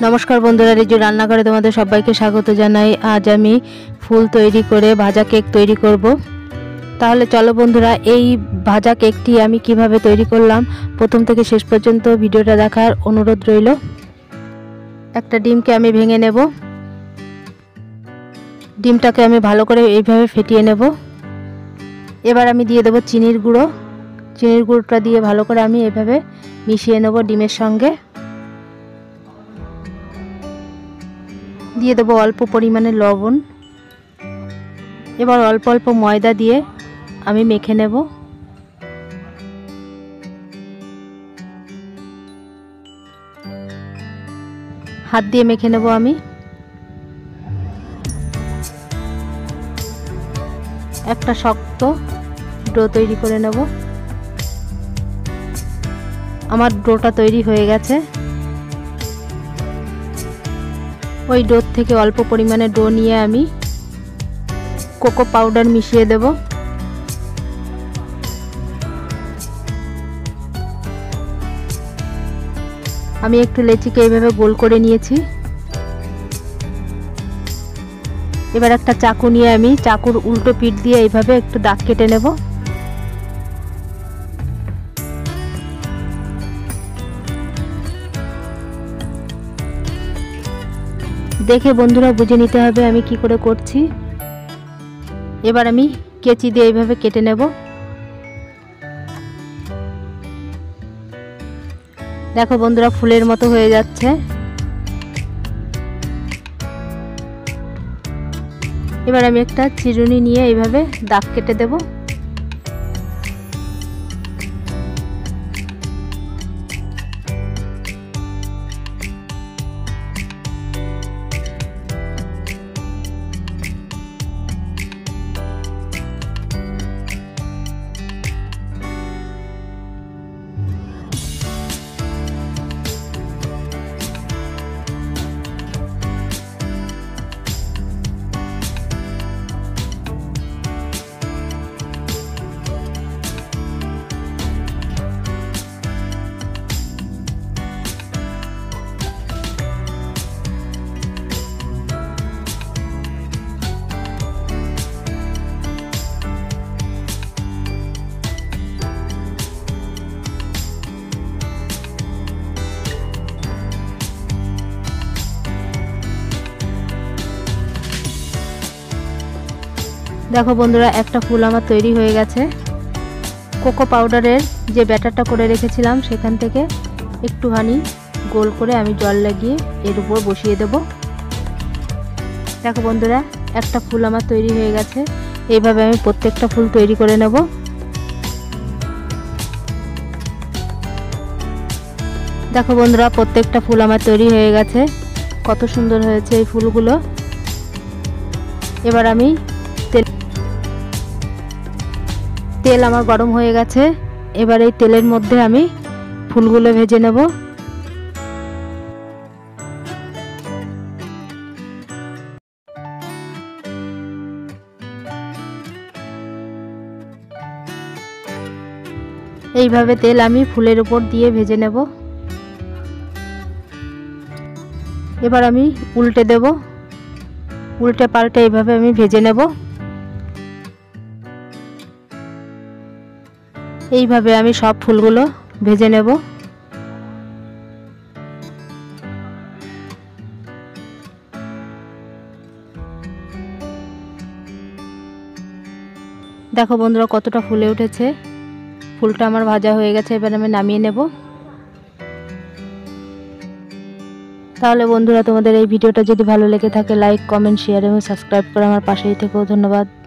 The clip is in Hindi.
नमस्कार बंधुरा रिजु रान्नाघरे तोमादेर सबाइके स्वागत जानाई। आज आमी फुल तैरी करे भाजा केक तैरी करब। ताहले चलो बंधुरा एई भाजा केकटी आमी किभाबे तैरी करलाम प्रथम थेके शेष पर्यन्त भिडियोटा देखार अनुरोध रइल। एकटा डिमके आमी भेंगे नेब। डिमटाके आमी भालो करे एइभाबे फेटिये नेब। एबार आमी दिये देब चिनिर गुঁড়ো। चिनिर गुঁড়োटा दिये भालो करे आमी एइभाबे मिशिये नेब डिमेर संगे। दिए देव अल्प परिमाणे लवण। एबार अल्प अल्प मयदा दिए आमी मेखे नेब। हाथ दिए मेखे नेब। आमी एकटा शक्त डो तैरी करे नेब। आमार डोटा तैरी हये गेछे। ওই ডো থেকে অল্প পরিমাণে ডো নিয়ে আমি কোকো পাউডার মিশিয়ে দেব। আমি একটু লেচিকে এইভাবে গোল করে নিয়েছি। এবার একটা চাকু নিয়ে আমি চাকুর উল্টো পিঠ দিয়ে এইভাবে একটু দাগ কেটে নেব। देखे बंधुरा बुझे निते हबे आमी कि करे करछि। एबार आमी केचि दिये एइभाबे केटे नेब। देखो बंधुरा फुलेर मतो हये जाच्छे। एबार आमी एकटा चिरुनी निये एइभाबे दाग केटे देब। देखो बंधुरा एक फुल आमार तैरी हो गेछे। कोको पाउडारेर जे बैटारटा करे रेखेछिलाम सेखान थेके एकटुखानी गोल करे आमी जल लागिए एर उपर बसिए देब। देखो बंधुरा एक फुल आमार तैरी हो गेछे। एइभाबे आमी प्रत्येकटा फुल तैरी करे नेब। देखो बंधुरा प्रत्येकटा फुल आमार तैरी हो गेछे। कत सुंदर हयेछे एइ फुलगुलो। एबार आमी तेल आमार गरम हो गेछे। एबार এই তেলের মধ্যে আমি ফুলগুলো ভেজে নেব। এইভাবে তেল আমি ফুলের উপর দিয়ে ভেজে নেব। এবার আমি উল্টে দেব। উল্টে পাল্টে এইভাবে আমি ভেজে নেব। এইভাবে আমি সব ফুলগুলো ভেজে নেব। देखो बंधुरा कतटा फुले उठेছে। फुलटा আমার ভাজা হয়ে গেছে। এবার আমি নামিয়ে নেব। তাহলে বন্ধুরা তোমাদের এই ভিডিওটা যদি ভালো লেগে থাকে লাইক কমেন্ট শেয়ার এবং সাবস্ক্রাইব করে আমার পাশেই থেকো। ধন্যবাদ।